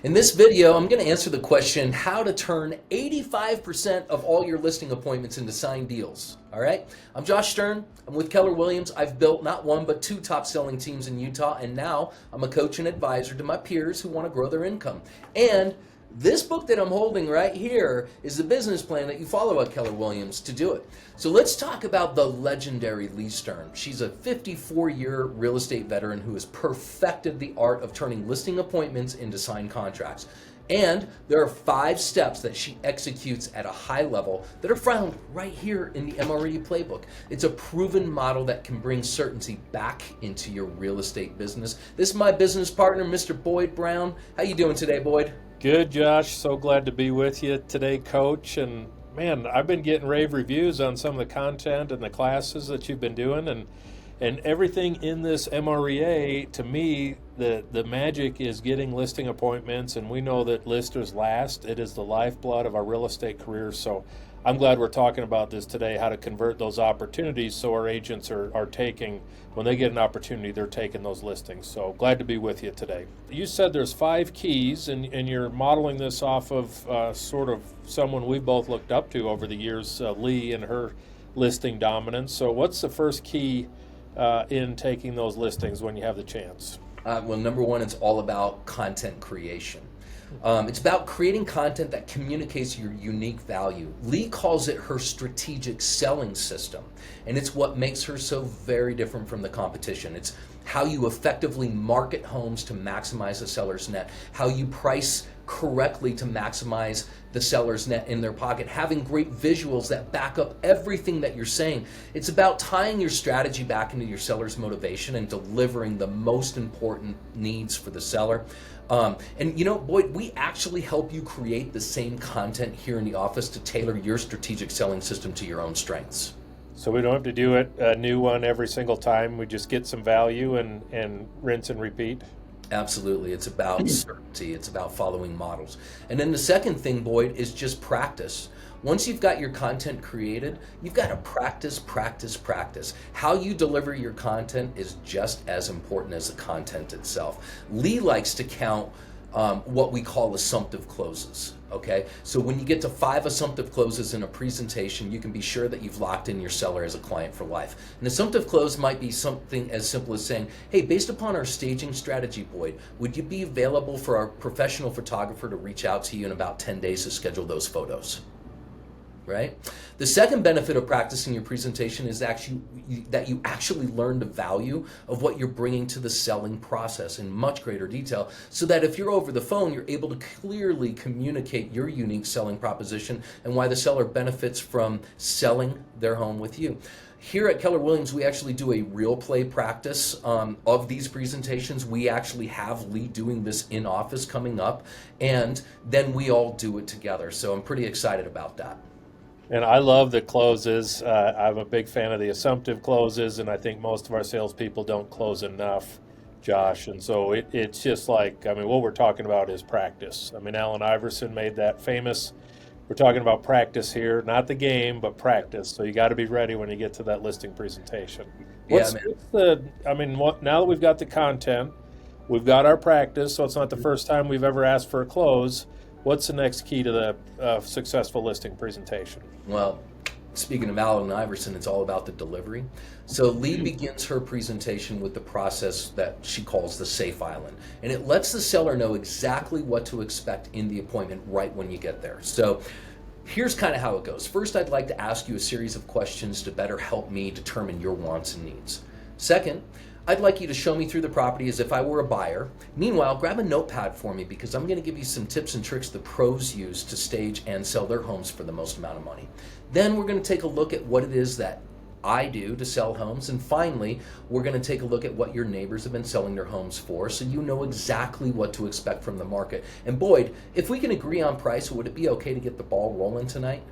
In this video, I'm going to answer the question how to turn 85% of all your listing appointments into signed deals. All right. I'm Josh Stern. I'm with Keller Williams. I've built not one, but two top selling teams in Utah. And now I'm a coach and advisor to my peers who want to grow their income. And this book that I'm holding right here is the business plan that you follow at Keller Williams to do it. So let's talk about the legendary Lee Stern. She's a 54-year real estate veteran who has perfected the art of turning listing appointments into signed contracts. And there are 5 steps that she executes at a high level that are found right here in the MRE playbook. It's a proven model that can bring certainty back into your real estate business. This is my business partner, Mr. Boyd Brown. How you doing today, Boyd? Good, Josh. So glad to be with you today, Coach. And man, I've been getting rave reviews on some of the content and the classes that you've been doing, and everything in this MREA. To me, the magic is getting listing appointments, and we know that listers last. It is the lifeblood of our real estate careers. So I'm glad we're talking about this today, how to convert those opportunities so our agents are taking, when they get an opportunity, they're taking those listings. So glad to be with you today. You said there's 5 keys, and you're modeling this off of sort of someone we both looked up to over the years, Lee and her listing dominance. So what's the first key in taking those listings when you have the chance? Well, number one, it's all about content creation. It's about creating content that communicates your unique value. Lee calls it her strategic selling system, and it's what makes her so very different from the competition. It's how you effectively market homes to maximize the seller's net, how you price correctly to maximize the seller's net in their pocket, having great visuals that back up everything that you're saying. It's about tying your strategy back into your seller's motivation and delivering the most important needs for the seller. And you know, Boyd, we actually help you create the same content here in the office to tailor your strategic selling system to your own strengths. So we don't have to do it a new one every single time. We just get some value and rinse and repeat. Absolutely. It's about certainty. It's about following models. And then the second thing, Boyd, is just practice. Once you've got your content created, you've got to practice, practice, practice. How you deliver your content is just as important as the content itself. Lee likes to count what we call assumptive closes. Okay, so when you get to 5 assumptive closes in a presentation, you can be sure that you've locked in your seller as a client for life. An assumptive close might be something as simple as saying, hey, based upon our staging strategy, Boyd, would you be available for our professional photographer to reach out to you in about 10 days to schedule those photos? Right? The second benefit of practicing your presentation is actually that you actually learn the value of what you're bringing to the selling process in much greater detail, so that if you're over the phone, you're able to clearly communicate your unique selling proposition and why the seller benefits from selling their home with you. Here at Keller Williams, we actually do a real play practice of these presentations. We actually have Lee doing this in office coming up, and then we all do it together. So I'm pretty excited about that. And I love the closes. I'm a big fan of the assumptive closes, and I think most of our salespeople don't close enough, Josh. And so it's just like, I mean, what we're talking about is practice. I mean, Allen Iverson made that famous. We're talking about practice here, not the game, but practice. So you got to be ready when you get to that listing presentation. Yeah, man. Now that we've got the content, we've got our practice, so it's not the first time we've ever asked for a close. What's the next key to the successful listing presentation? Well, speaking of Allen Iverson, it's all about the delivery. So Lee begins her presentation with the process that she calls the safe island. And it lets the seller know exactly what to expect in the appointment right when you get there. So here's kind of how it goes. First, I'd like to ask you a series of questions to better help me determine your wants and needs. Second, I'd like you to show me through the property as if I were a buyer. Meanwhile, grab a notepad for me because I'm going to give you some tips and tricks the pros use to stage and sell their homes for the most amount of money. Then we're going to take a look at what it is that I do to sell homes. And finally, we're going to take a look at what your neighbors have been selling their homes for, so you know exactly what to expect from the market. And Boyd, if we can agree on price, would it be okay to get the ball rolling tonight?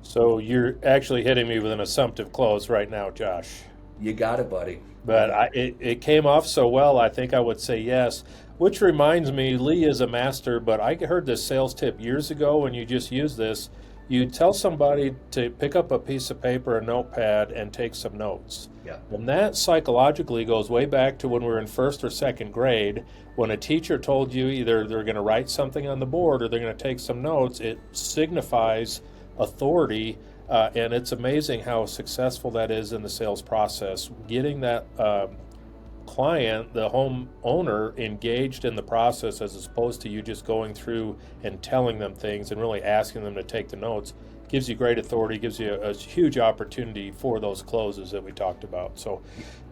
So you're actually hitting me with an assumptive close right now, Josh. You got it, buddy. But it came off so well, I think I would say yes. Which reminds me, Lee is a master, but I heard this sales tip years ago, and you just use this. you tell somebody to pick up a piece of paper, a notepad, and take some notes. Yeah. And that psychologically goes way back to when we were in first or second grade. When a teacher told you either they're going to write something on the board or they're going to take some notes, it signifies authority. And it's amazing how successful that is in the sales process. Getting that client, the home owner, engaged in the process as opposed to you just going through and telling them things and really asking them to take the notes gives you great authority, gives you a huge opportunity for those closes that we talked about. So,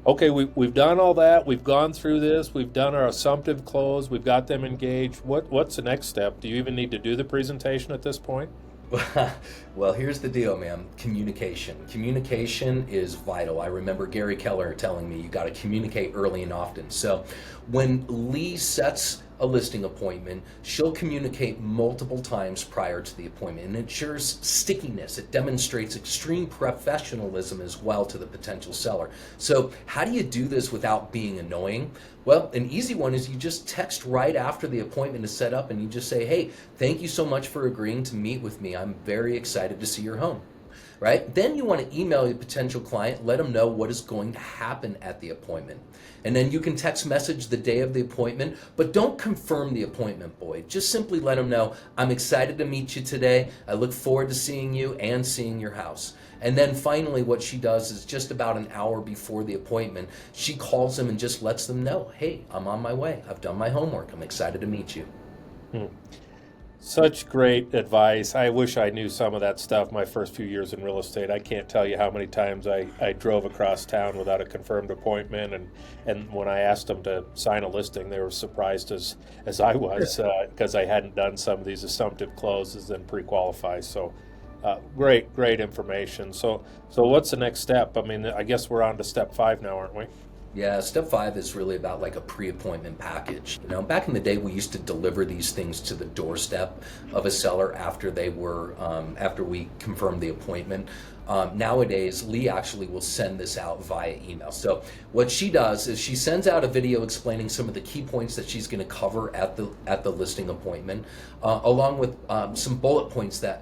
okay, we've done all that. We've gone through this. We've done our assumptive close. We've got them engaged. What's the next step? Do you even need to do the presentation at this point? Well, here's the deal, man. Communication. Communication is vital. I remember Gary Keller telling me you got to communicate early and often. So when Lee sets a listing appointment, she'll communicate multiple times prior to the appointment and ensures stickiness. It demonstrates extreme professionalism as well to the potential seller. So how do you do this without being annoying? Well, an easy one is you just text right after the appointment is set up and you just say, hey, thank you so much for agreeing to meet with me. I'm very excited to see your home. Right? Then you want to email your potential client, let them know what is going to happen at the appointment. And then you can text message the day of the appointment, but don't confirm the appointment, Boyd. Just simply let them know, I'm excited to meet you today. I look forward to seeing you and seeing your house. And then finally, what she does is just about an hour before the appointment, she calls them and just lets them know, hey, I'm on my way. I've done my homework. I'm excited to meet you. Hmm. Such great advice. I wish I knew some of that stuff my first few years in real estate. I can't tell you how many times I drove across town without a confirmed appointment. And when I asked them to sign a listing, they were surprised as I was because I hadn't done some of these assumptive closes and pre-qualify. So great information. So what's the next step? I mean, I guess we're on to step 5 now, aren't we? Yeah, step 5 is really about like a pre-appointment package. You know, back in the day, we used to deliver these things to the doorstep of a seller after they were after we confirmed the appointment. Nowadays, Lee actually will send this out via email. So what she does is she sends out a video explaining some of the key points that she's going to cover at the listing appointment, along with some bullet points that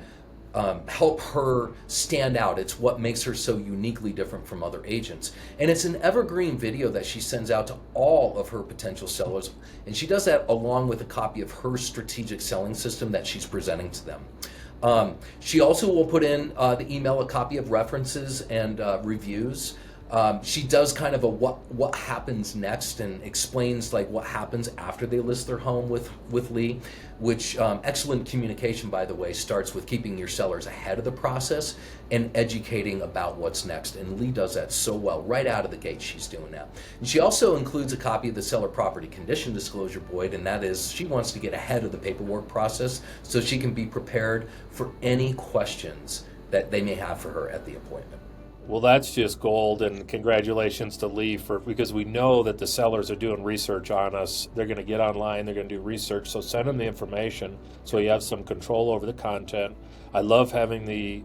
help her stand out. It's what makes her so uniquely different from other agents. And it's an evergreen video that she sends out to all of her potential sellers. And she does that along with a copy of her strategic selling system that she's presenting to them. She also will put in the email a copy of references and reviews. She does kind of a what happens next and explains like what happens after they list their home with Lee, which excellent communication, by the way, starts with keeping your sellers ahead of the process and educating about what's next. And Lee does that so well. Right out of the gate, she's doing that. And she also includes a copy of the seller property condition disclosure, Boyd, and that is she wants to get ahead of the paperwork process so she can be prepared for any questions that they may have for her at the appointment. Well, that's just gold, and congratulations to Lee because we know that the sellers are doing research on us. They're going to get online, they're going to do research, so send them the information so you have some control over the content. I love having the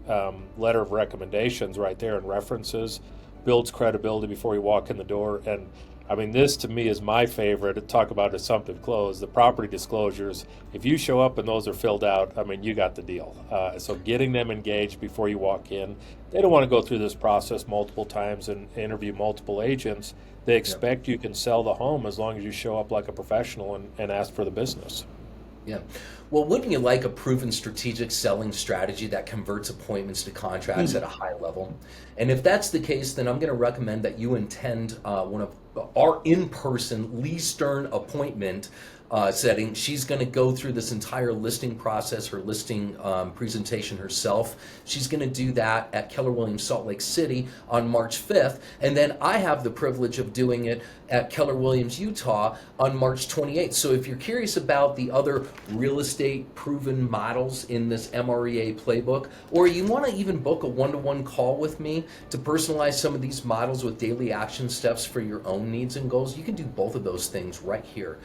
letter of recommendations right there and references. Builds credibility before you walk in the door. And I mean, this to me is my favorite. To talk about assumptive close, the property disclosures. If you show up and those are filled out, I mean, you got the deal. So getting them engaged before you walk in. They don't want to go through this process multiple times and interview multiple agents. They expect you can sell the home as long as you show up like a professional and ask for the business. Yeah. Well, wouldn't you like a proven strategic selling strategy that converts appointments to contracts at a high level? And if that's the case, then I'm going to recommend that you attend one of our in-person Lee Stern appointment setting. She's going to go through this entire listing process, her listing presentation herself. She's going to do that at Keller Williams Salt Lake City on March 5th. And then I have the privilege of doing it at Keller Williams, Utah on March 28th. So if you're curious about the other real estate proven models in this MREA playbook, or you want to even book a one-to-one call with me to personalize some of these models with daily action steps for your own needs and goals, you can do both of those things right here.